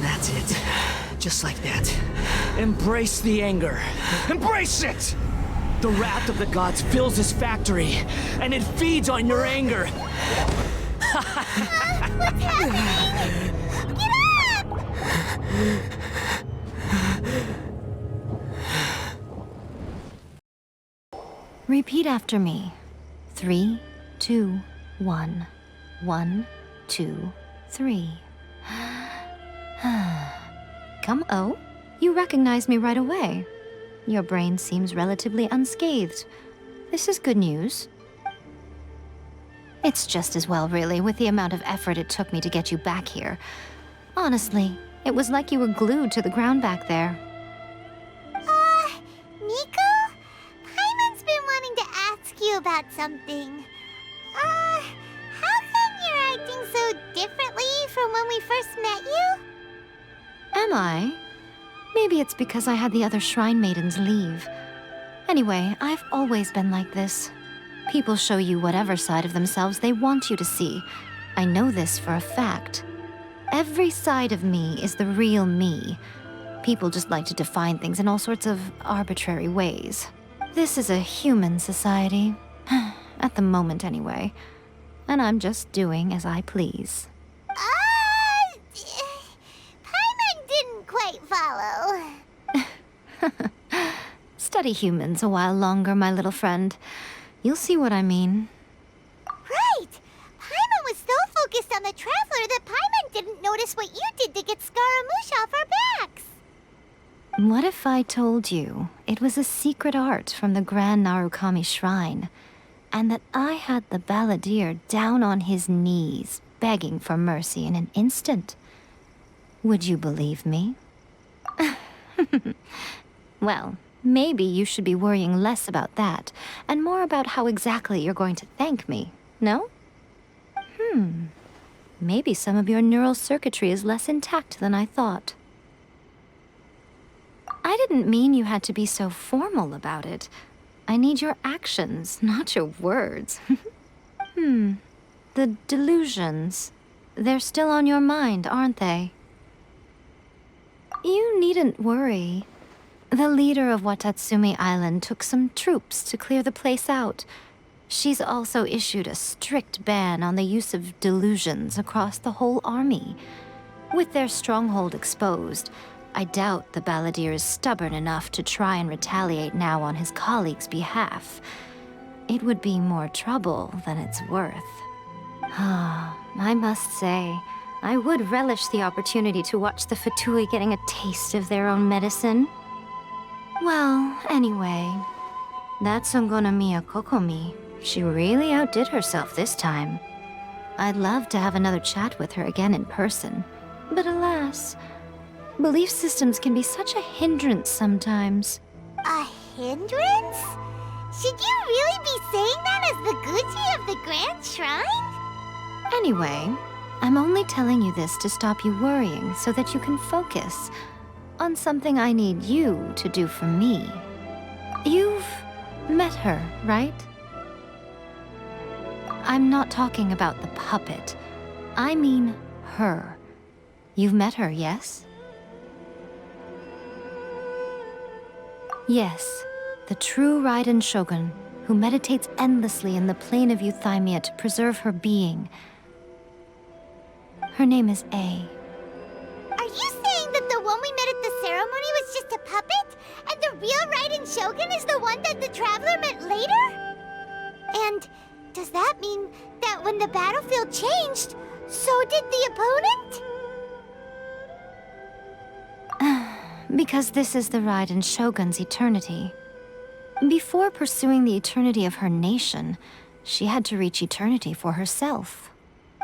That's it. Just like that. Embrace the anger. Embrace it! The wrath of the gods fills this factory, and it feeds on your anger. What's happening? Get up! Repeat after me. 3, 2, 1. 1, 2, 3. Come, oh, you recognize me right away. Your brain seems relatively unscathed. This is good news. It's just as well, really, with the amount of effort it took me to get you back here. Honestly, it was like you were glued to the ground back there. Nico? Paimon's been wanting to ask you about something. How come you're acting so differently from when we first met you? Am I? Maybe it's because I had the other Shrine Maidens leave. Anyway, I've always been like this. People show you whatever side of themselves they want you to see. I know this for a fact. Every side of me is the real me. People just like to define things in all sorts of arbitrary ways. This is a human society. At the moment, anyway. And I'm just doing as I please. Paimon didn't quite follow. Study humans a while longer, my little friend. You'll see what I mean. Right! Paimon was so focused on the Traveler that Paimon didn't notice what you did to get Scaramouche off our backs. What if I told you it was a secret art from the Grand Narukami Shrine, and that I had the balladeer down on his knees, begging for mercy in an instant? Would you believe me? Well, maybe you should be worrying less about that, and more about how exactly you're going to thank me, no? Maybe some of your neural circuitry is less intact than I thought. I didn't mean you had to be so formal about it. I need your actions, not your words. The delusions. They're still on your mind, aren't they? You needn't worry. The leader of Watatsumi Island took some troops to clear the place out. She's also issued a strict ban on the use of delusions across the whole army. With their stronghold exposed, I doubt the balladeer is stubborn enough to try and retaliate now on his colleagues' behalf. It would be more trouble than it's worth. I must say, I would relish the opportunity to watch the Fatui getting a taste of their own medicine. Well, anyway, that Songonamiya Kokomi, she really outdid herself this time. I'd love to have another chat with her again in person, but alas, belief systems can be such a hindrance sometimes. A hindrance? Should you really be saying that as the Gucci of the Grand Shrine? Anyway, I'm only telling you this to stop you worrying so that you can focus on something I need you to do for me. You've met her, right? I'm not talking about the puppet. I mean her. You've met her, yes? Yes, the true Raiden Shogun, who meditates endlessly in the plane of Euthymia to preserve her being. Her name is A. Are you saying that the one we met at the ceremony was just a puppet? And the real Raiden Shogun is the one that the Traveler met later? And does that mean that when the battlefield changed, so did the opponent? Because this is the Raiden Shogun's eternity. Before pursuing the eternity of her nation, she had to reach eternity for herself.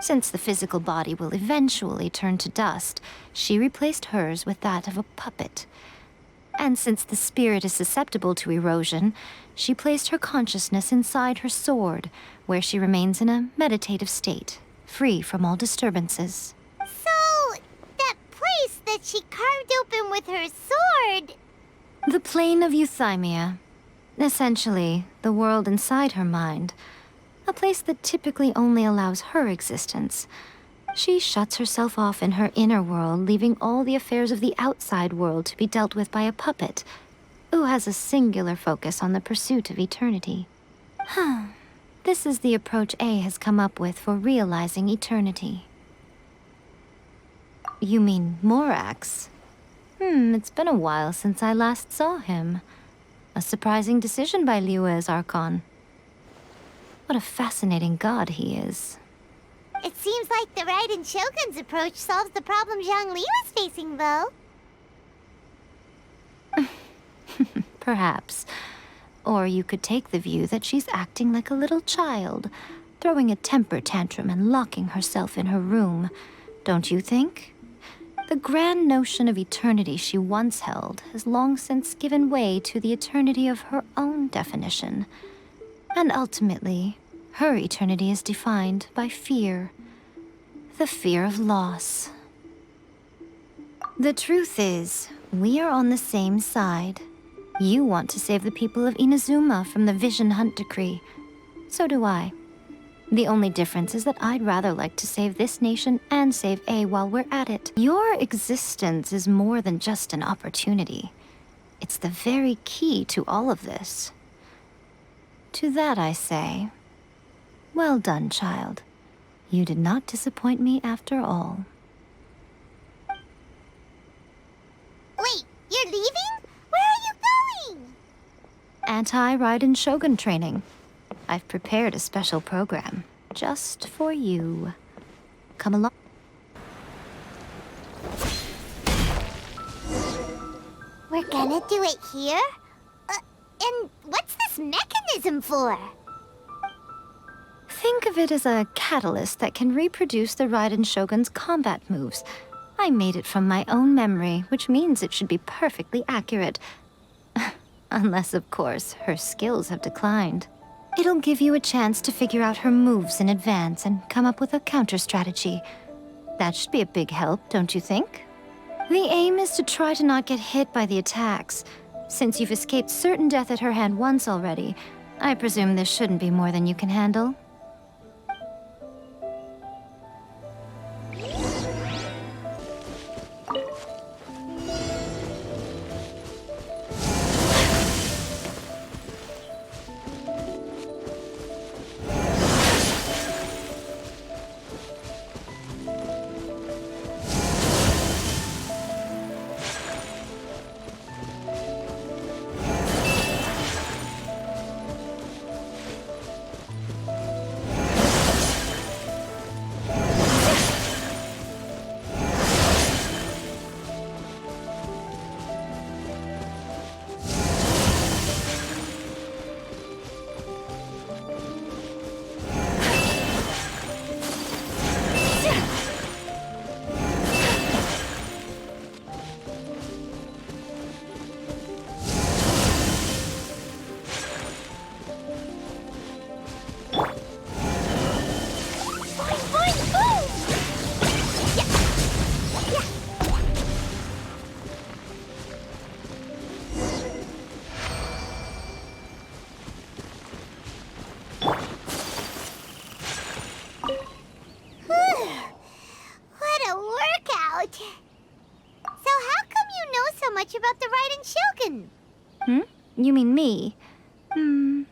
Since the physical body will eventually turn to dust, she replaced hers with that of a puppet. And since the spirit is susceptible to erosion, she placed her consciousness inside her sword, where she remains in a meditative state, free from all disturbances. So, that place that she carved open with her sword, The plane of Euthymia. Essentially, the world inside her mind. A place that typically only allows her existence. She shuts herself off in her inner world, leaving all the affairs of the outside world to be dealt with by a puppet, who has a singular focus on the pursuit of eternity. This is the approach A has come up with for realizing eternity. You mean Morax? It's been a while since I last saw him. A surprising decision by Liyue's Archon. What a fascinating god he is. It seems like the Raiden Shogun's approach solves the problem Zhongli was facing, though. Perhaps. Or you could take the view that she's acting like a little child, throwing a temper tantrum and locking herself in her room. Don't you think? The grand notion of eternity she once held has long since given way to the eternity of her own definition. And ultimately, her eternity is defined by fear. The fear of loss. The truth is, we are on the same side. You want to save the people of Inazuma from the Vision Hunt decree. So do I. The only difference is that I'd rather like to save this nation and save A while we're at it. Your existence is more than just an opportunity. It's the very key to all of this. To that I say, well done, child. You did not disappoint me after all. Wait, you're leaving? Where are you going? Anti-Raiden Shogun training. I've prepared a special program just for you. Come along. We're gonna do it here? And what's this mechanism for? Think of it as a catalyst that can reproduce the Raiden Shogun's combat moves. I made it from my own memory, which means it should be perfectly accurate. Unless, of course, her skills have declined. It'll give you a chance to figure out her moves in advance and come up with a counter-strategy. That should be a big help, don't you think? The aim is to try to not get hit by the attacks. Since you've escaped certain death at her hand once already, I presume this shouldn't be more than you can handle. What a workout! So how come you know so much about the Raiden Shogun? You mean me?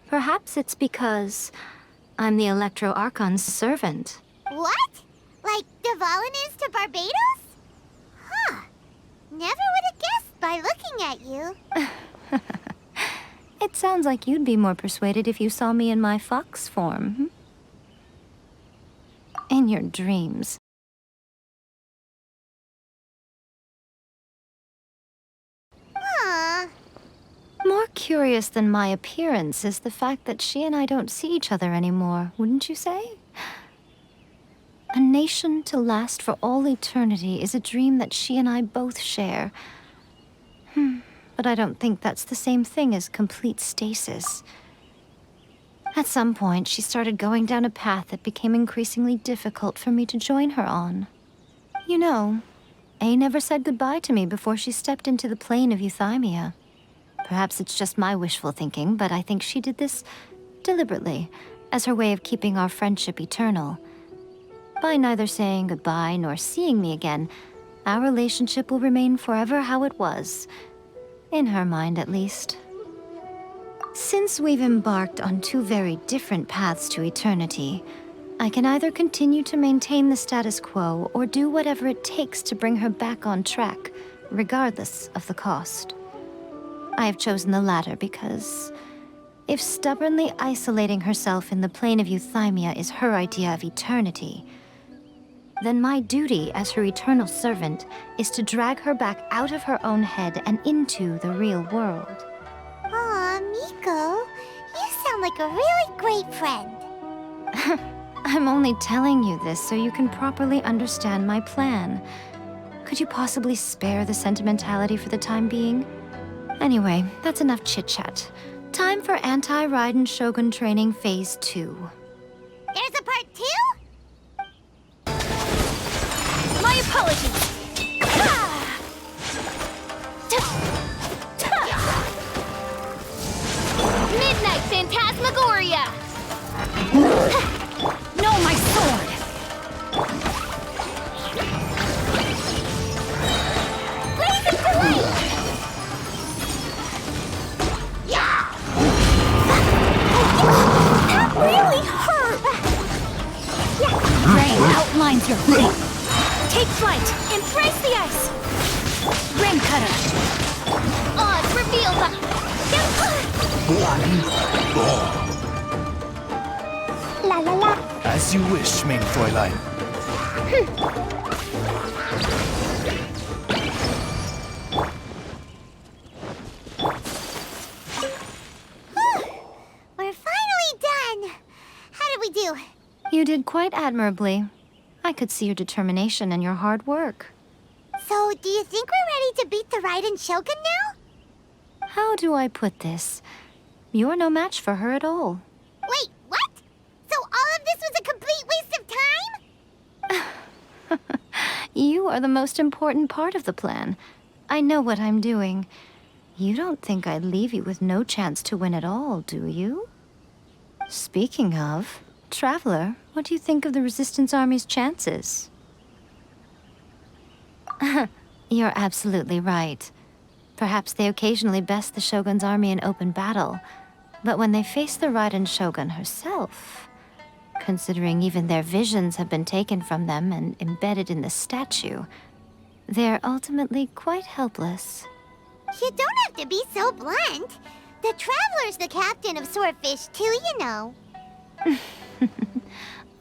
Perhaps it's because I'm the Electro Archon's servant. What? Like Dvalin is to Barbados? Huh. Never would have guessed by looking at you. It sounds like you'd be more persuaded if you saw me in my fox form. In your dreams. Huh. More curious than my appearance is the fact that she and I don't see each other anymore, wouldn't you say? A nation to last for all eternity is a dream that she and I both share. But I don't think that's the same thing as complete stasis. At some point, she started going down a path that became increasingly difficult for me to join her on. You know, A never said goodbye to me before she stepped into the plane of Euthymia. Perhaps it's just my wishful thinking, but I think she did this deliberately, as her way of keeping our friendship eternal. By neither saying goodbye nor seeing me again, our relationship will remain forever how it was. In her mind, at least. Since we've embarked on two very different paths to eternity, I can either continue to maintain the status quo or do whatever it takes to bring her back on track, regardless of the cost. I have chosen the latter because if stubbornly isolating herself in the plane of euthymia is her idea of eternity, then my duty as her eternal servant is to drag her back out of her own head and into the real world. Aw, Miko, you sound like a really great friend. I'm only telling you this so you can properly understand my plan. Could you possibly spare the sentimentality for the time being? Anyway, that's enough chit-chat. Time for anti-Raiden Shogun training phase 2. There's a part 2? My apologies. Midnight Phantasmagoria. No, my sword. Blazing Delight! Yeah! That really hurt! Rain outlines your fate. Take flight. Embrace the ice. Rim cutter. Odds reveal the... La la la. As you wish, main Fräulein. We're finally done. How did we do? You did quite admirably. I could see your determination and your hard work. So, do you think we're ready to beat the Raiden Shogun now? How do I put this? You're no match for her at all. Wait, what? So all of this was a complete waste of time? You are the most important part of the plan. I know what I'm doing. You don't think I'd leave you with no chance to win at all, do you? Speaking of, Traveler, what do you think of the Resistance Army's chances? You're absolutely right. Perhaps they occasionally best the Shogun's army in open battle, but when they face the Raiden Shogun herself, considering even their visions have been taken from them and embedded in the statue, they're ultimately quite helpless. You don't have to be so blunt. The Traveler's the captain of Swordfish too, you know.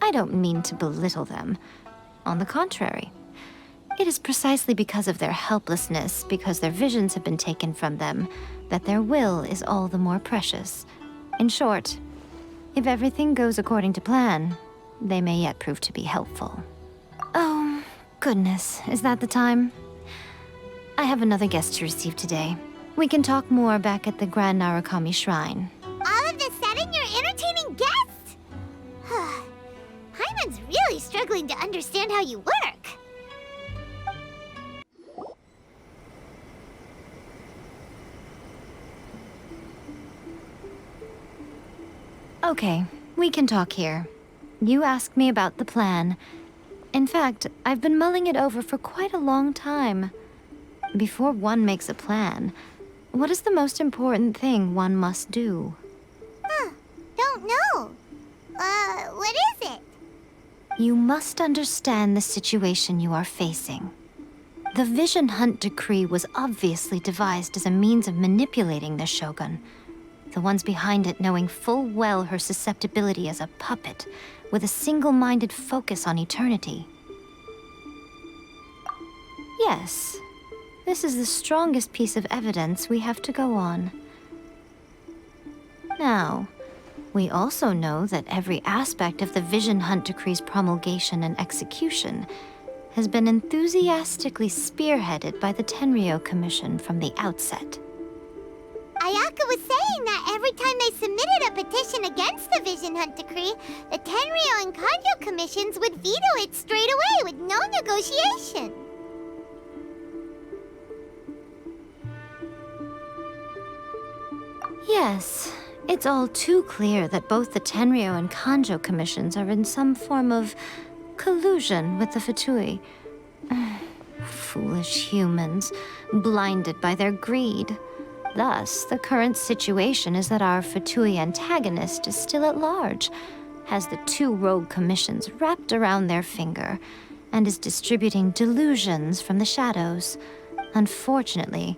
I don't mean to belittle them. On the contrary. It is precisely because of their helplessness, because their visions have been taken from them, that their will is all the more precious. In short, if everything goes according to plan, they may yet prove to be helpful. Oh, goodness, is that the time? I have another guest to receive today. We can talk more back at the Grand Narukami Shrine. All of a sudden, you're entertaining guests? Paimon's really struggling to understand how you work. Okay, we can talk here. You asked me about the plan. In fact, I've been mulling it over for quite a long time. Before one makes a plan, what is the most important thing one must do? Don't know. What is it? You must understand the situation you are facing. The Vision Hunt Decree was obviously devised as a means of manipulating the Shogun. The ones behind it knowing full well her susceptibility as a puppet, with a single-minded focus on eternity. Yes, this is the strongest piece of evidence we have to go on. Now, we also know that every aspect of the Vision Hunt Decree's promulgation and execution has been enthusiastically spearheaded by the Tenryou Commission from the outset. Ayaka was saying that every time they submitted a petition against the Vision Hunt Decree, the Tenryou and Kanjo commissions would veto it straight away with no negotiation. Yes, it's all too clear that both the Tenryo and Kanjo commissions are in some form of collusion with the Fatui. Foolish humans, blinded by their greed. Thus, the current situation is that our Fatui antagonist is still at large, has the two rogue commissions wrapped around their finger, and is distributing delusions from the shadows. Unfortunately,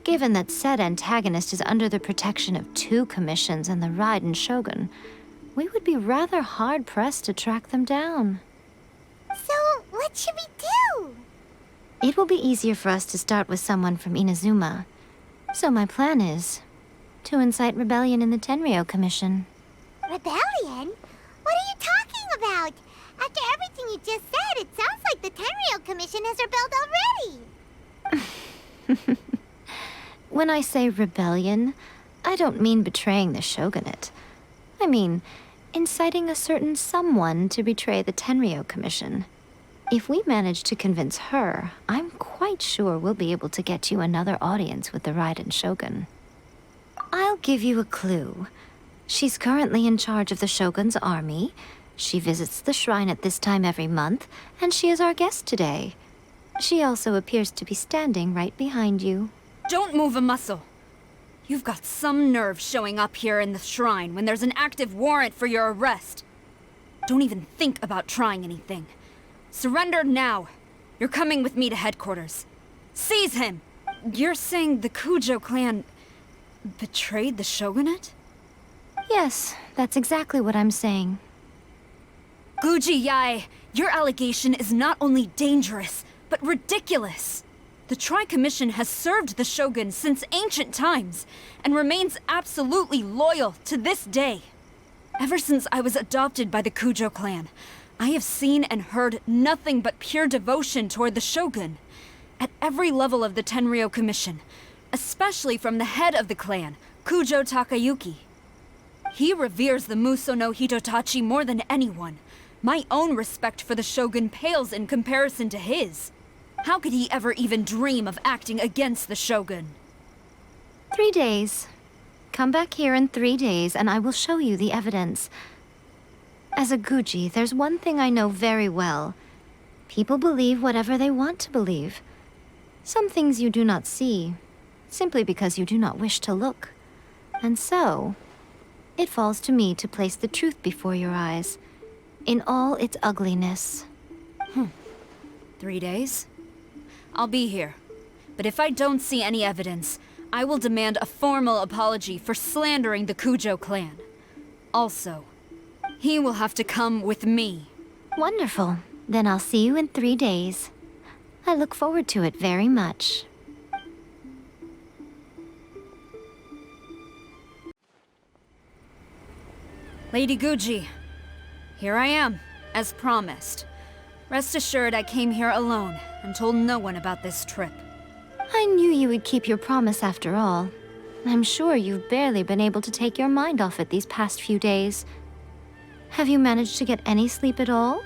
given that said antagonist is under the protection of two commissions and the Raiden Shogun, we would be rather hard-pressed to track them down. So, what should we do? It will be easier for us to start with someone from Inazuma. So my plan is to incite rebellion in the Tenryo Commission. Rebellion? What are you talking about? After everything you just said, it sounds like the Tenryo Commission has rebelled already. When I say rebellion, I don't mean betraying the shogunate. I mean inciting a certain someone to betray the Tenryo Commission. If we manage to convince her, I'm quite sure we'll be able to get you another audience with the Raiden Shogun. I'll give you a clue. She's currently in charge of the Shogun's army. She visits the shrine at this time every month, and she is our guest today. She also appears to be standing right behind you. Don't move a muscle. You've got some nerve showing up here in the shrine when there's an active warrant for your arrest. Don't even think about trying anything. Surrender now. You're coming with me to headquarters. Seize him! You're saying the Kujo clan betrayed the shogunate? Yes, that's exactly what I'm saying. Guji Yae, your allegation is not only dangerous, but ridiculous. The Tri-Commission has served the Shogun since ancient times, and remains absolutely loyal to this day. Ever since I was adopted by the Kujo clan, I have seen and heard nothing but pure devotion toward the Shogun. At every level of the Tenryo Commission, especially from the head of the clan, Kujo Takayuki. He reveres the Muso no Hitotachi more than anyone. My own respect for the Shogun pales in comparison to his. How could he ever even dream of acting against the Shogun? 3 days. Come back here in 3 days and I will show you the evidence. As a Guji, there's one thing I know very well. People believe whatever they want to believe. Some things you do not see, simply because you do not wish to look. And so, it falls to me to place the truth before your eyes, in all its ugliness. 3 days? I'll be here. But if I don't see any evidence, I will demand a formal apology for slandering the Kujo clan. Also, he will have to come with me. Wonderful. Then I'll see you in 3 days. I look forward to it very much. Lady Guji, here I am, as promised. Rest assured I came here alone and told no one about this trip. I knew you would keep your promise after all. I'm sure you've barely been able to take your mind off it these past few days. Have you managed to get any sleep at all?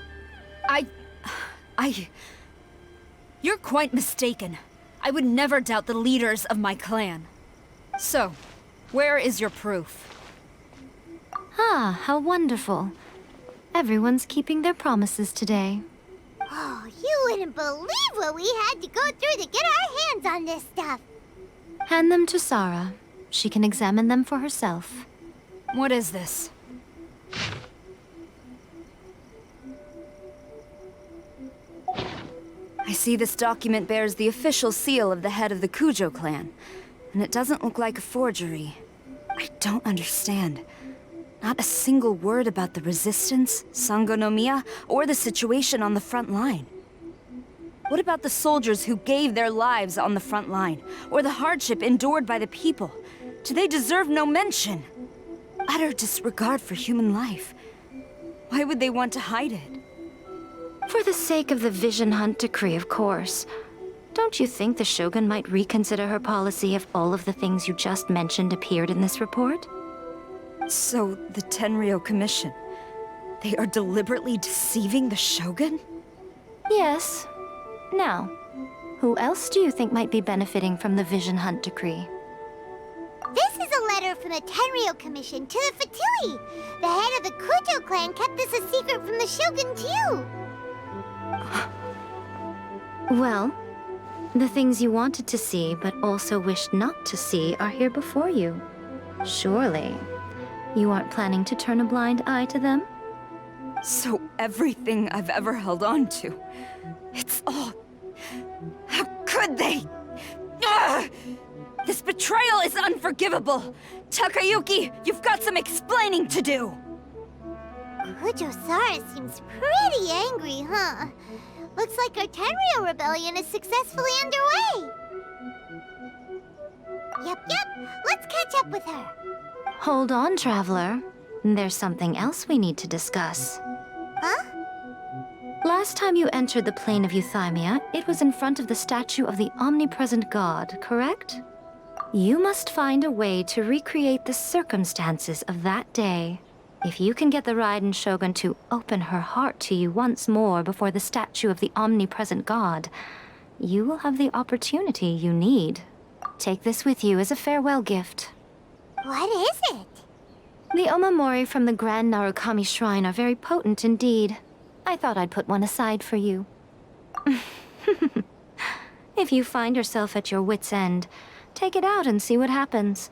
You're quite mistaken. I would never doubt the leaders of my clan. So, where is your proof? Ah, how wonderful. Everyone's keeping their promises today. Oh, you wouldn't believe what we had to go through to get our hands on this stuff. Hand them to Sarah. She can examine them for herself. What is this? I see this document bears the official seal of the head of the Kujo clan, and it doesn't look like a forgery. I don't understand. Not a single word about the resistance, Sangonomiya, or the situation on the front line. What about the soldiers who gave their lives on the front line, or the hardship endured by the people? Do they deserve no mention? Utter disregard for human life. Why would they want to hide it? For the sake of the Vision Hunt decree, of course. Don't you think the Shogun might reconsider her policy if all of the things you just mentioned appeared in this report? So, the Tenryo Commission, they are deliberately deceiving the Shogun? Yes. Now, who else do you think might be benefiting from the Vision Hunt decree? This is a letter from the Tenryou Commission to the Fatui. The head of the Kujo clan kept this a secret from the Shogun, too. Well, the things you wanted to see but also wished not to see are here before you. Surely, you aren't planning to turn a blind eye to them? So everything I've ever held on to, it's all... How could they? Ugh! This betrayal is unforgivable! Takayuki, you've got some explaining to do! Kujo-Sara seems pretty angry, huh? Looks like our Tenryou rebellion is successfully underway. Yep. Let's catch up with her. Hold on, Traveler. There's something else we need to discuss. Huh? Last time you entered the plane of Euthymia, it was in front of the statue of the Omnipresent God, correct? You must find a way to recreate the circumstances of that day. If you can get the Raiden Shogun to open her heart to you once more before the statue of the Omnipresent God, you will have the opportunity you need. Take this with you as a farewell gift. What is it? The Omamori from the Grand Narukami Shrine are very potent indeed. I thought I'd put one aside for you. If you find yourself at your wit's end, take it out and see what happens.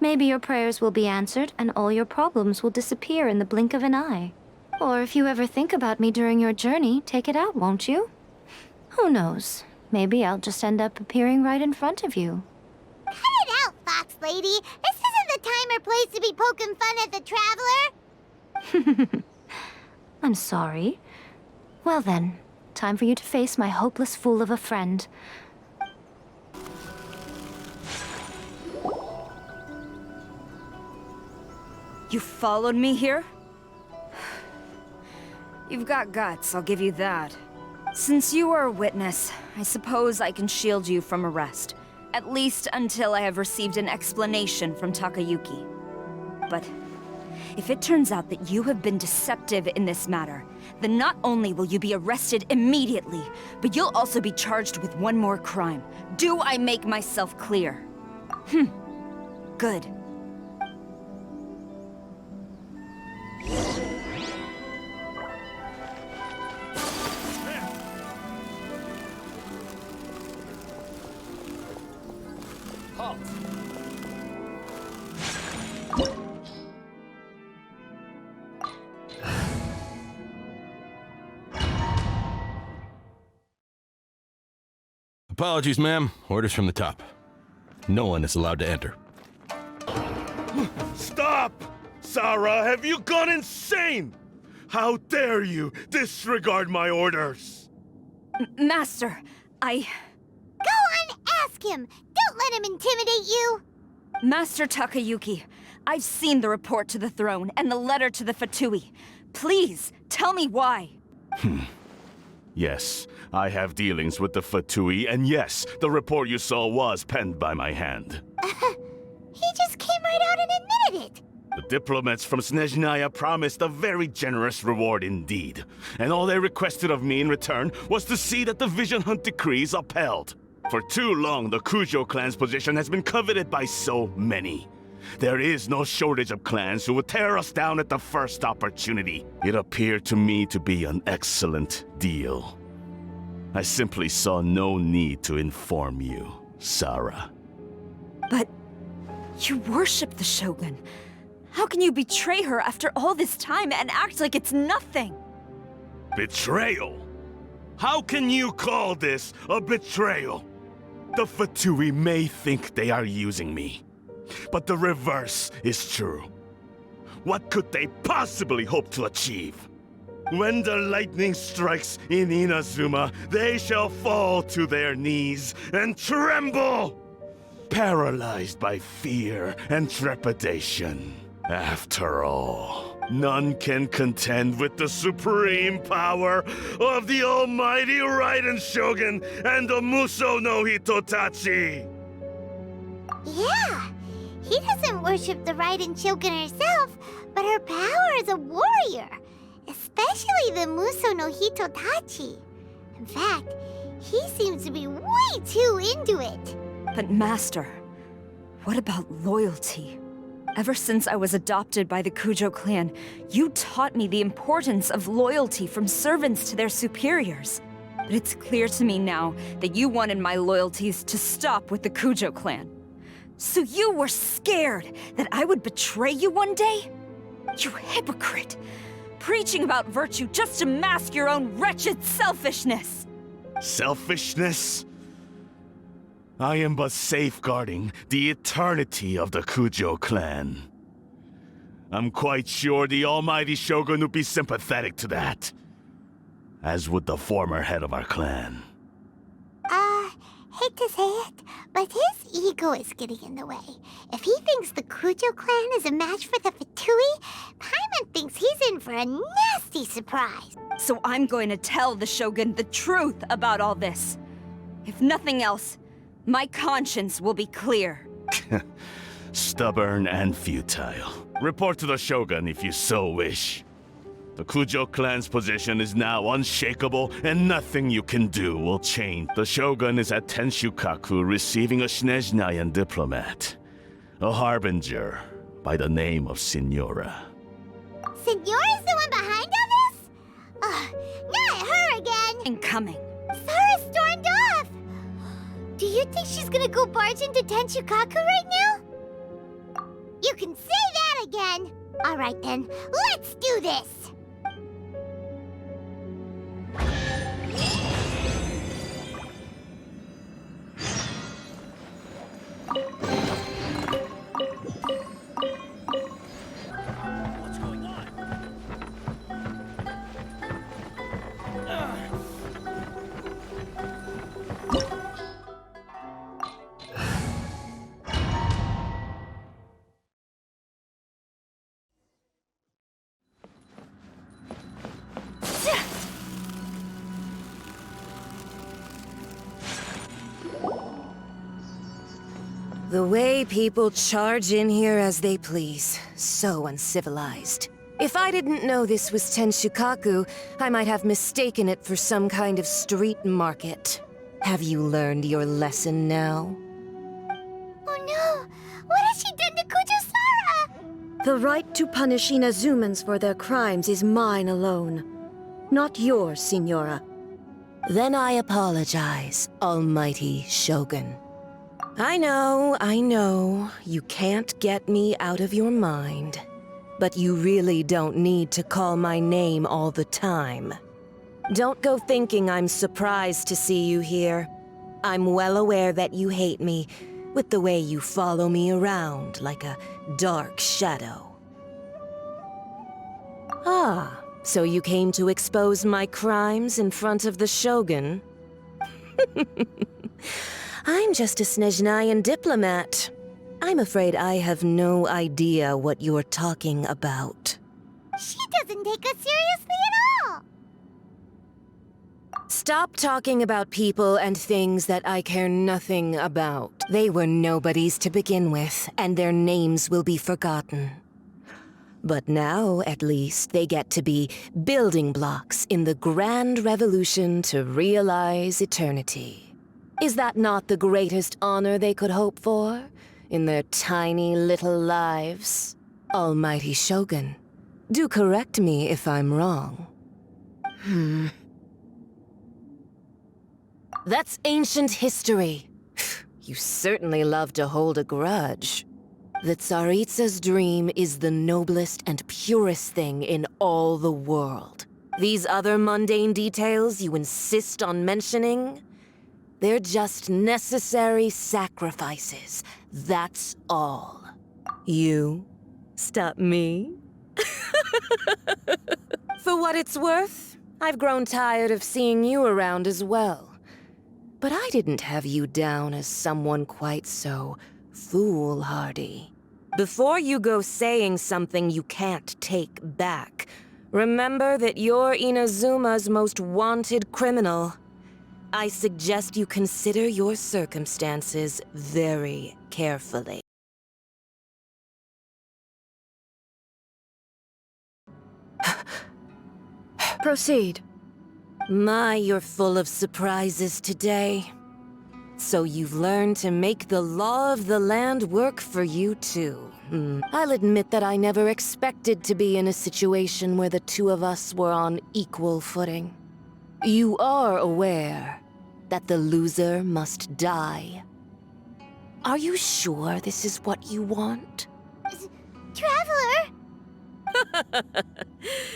Maybe your prayers will be answered and all your problems will disappear in the blink of an eye. Or if you ever think about me during your journey, take it out, won't you? Who knows? Maybe I'll just end up appearing right in front of you. Cut it out, Fox Lady. This isn't the time or place to be poking fun at the Traveler. I'm sorry. Well then, time for you to face my hopeless fool of a friend. You followed me here? You've got guts, I'll give you that. Since you are a witness, I suppose I can shield you from arrest. At least until I have received an explanation from Takayuki. But if it turns out that you have been deceptive in this matter, then not only will you be arrested immediately, but you'll also be charged with one more crime. Do I make myself clear? Good. Apologies, ma'am. Orders from the top. No one is allowed to enter. Stop! Sarah, have you gone insane? How dare you disregard my orders? Master, Go on, ask him. Don't let him intimidate you. Master Takayuki, I've seen the report to the throne and the letter to the Fatui. Please, tell me why. Yes, I have dealings with the Fatui, and yes, the report you saw was penned by my hand. He just came right out and admitted it. The diplomats from Snezhnaya promised a very generous reward indeed, and all they requested of me in return was to see that the Vision Hunt decrees upheld. For too long, the Kujo clan's position has been coveted by so many. There is no shortage of clans who would tear us down at the first opportunity. It appeared to me to be an excellent deal. I simply saw no need to inform you, Sarah. But you worship the Shogun. How can you betray her after all this time and act like it's nothing? Betrayal? How can you call this a betrayal? The Fatui may think they are using me, but the reverse is true. What could they possibly hope to achieve? When the lightning strikes in Inazuma, they shall fall to their knees and tremble, paralyzed by fear and trepidation. After all, none can contend with the supreme power of the almighty Raiden Shogun and the Muso no Hitotachi! Yeah, he doesn't worship the Raiden Shogun herself, but her power as a warrior. Especially the Muso no Hitotachi. In fact, he seems to be way too into it. But Master, what about loyalty? Ever since I was adopted by the Kujo clan, you taught me the importance of loyalty from servants to their superiors. But it's clear to me now that you wanted my loyalties to stop with the Kujo clan. So you were scared that I would betray you one day? You hypocrite! Preaching about virtue just to mask your own wretched selfishness! Selfishness? I am but safeguarding the eternity of the Kujo clan. I'm quite sure the almighty Shogun would be sympathetic to that. As would the former head of our clan. Hate to say it, but his ego is getting in the way. If he thinks the Kujo clan is a match for the Fatui, Paimon thinks he's in for a nasty surprise. So I'm going to tell the Shogun the truth about all this. If nothing else, my conscience will be clear. Stubborn and futile. Report to the Shogun if you so wish. The Kujo clan's position is now unshakable, and nothing you can do will change. The Shogun is at Tenshukaku receiving a Snezhnayan diplomat. A harbinger by the name of Signora. Signora's the one behind all this? Not her again! Incoming. Sara stormed off! Do you think she's gonna go barge into Tenshukaku right now? You can say that again! Alright then, let's do this! The way people charge in here as they please. So uncivilized. If I didn't know this was Tenshukaku, I might have mistaken it for some kind of street market. Have you learned your lesson now? Oh no! What has she done to Kujo Sara? The right to punish Inazumans for their crimes is mine alone. Not yours, Signora. Then I apologize, almighty Shogun. I know, you can't get me out of your mind. But you really don't need to call my name all the time. Don't go thinking I'm surprised to see you here. I'm well aware that you hate me, with the way you follow me around like a dark shadow. Ah, so you came to expose my crimes in front of the Shogun? I'm just a Snezhnayan diplomat. I'm afraid I have no idea what you're talking about. She doesn't take us seriously at all! Stop talking about people and things that I care nothing about. They were nobodies to begin with, and their names will be forgotten. But now, at least, they get to be building blocks in the grand revolution to realize eternity. Is that not the greatest honor they could hope for in their tiny little lives? Almighty Shogun, do correct me if I'm wrong. That's ancient history. You certainly love to hold a grudge. The Tsaritsa's dream is the noblest and purest thing in all the world. These other mundane details you insist on mentioning, they're just necessary sacrifices, that's all. You stop me? For what it's worth, I've grown tired of seeing you around as well. But I didn't have you down as someone quite so foolhardy. Before you go saying something you can't take back, remember that you're Inazuma's most wanted criminal. I suggest you consider your circumstances very carefully. Proceed. My, you're full of surprises today. So you've learned to make the law of the land work for you too. I'll admit that I never expected to be in a situation where the two of us were on equal footing. You are aware that the loser must die. Are you sure this is what you want? Traveler!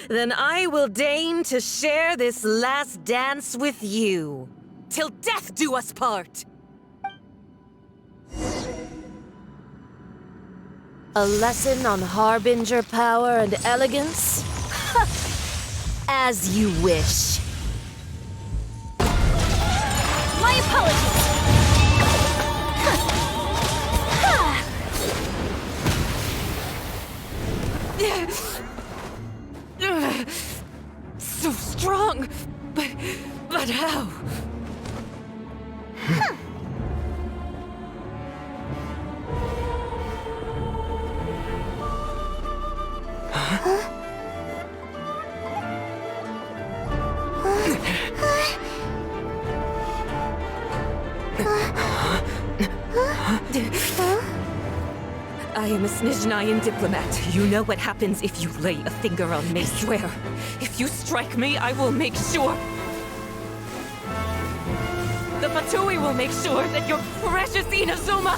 Then I will deign to share this last dance with you. Till death do us part! A lesson on Harbinger power and elegance? As you wish. My apologies! So strong, but how? I am a Snizhnayan diplomat. You know what happens if you lay a finger on me, swear. If you strike me, I will make sure. The Fatui will make sure that your precious Inazuma...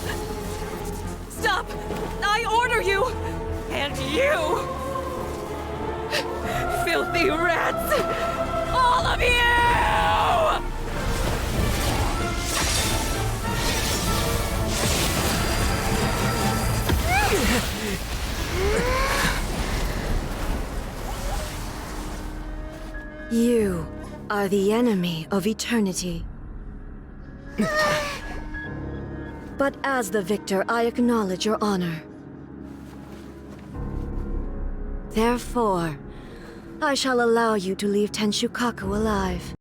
Stop! I order you! And you! Filthy rats! All of you! You are the enemy of eternity. But as the victor, I acknowledge your honor. Therefore, I shall allow you to leave Tenshukaku alive.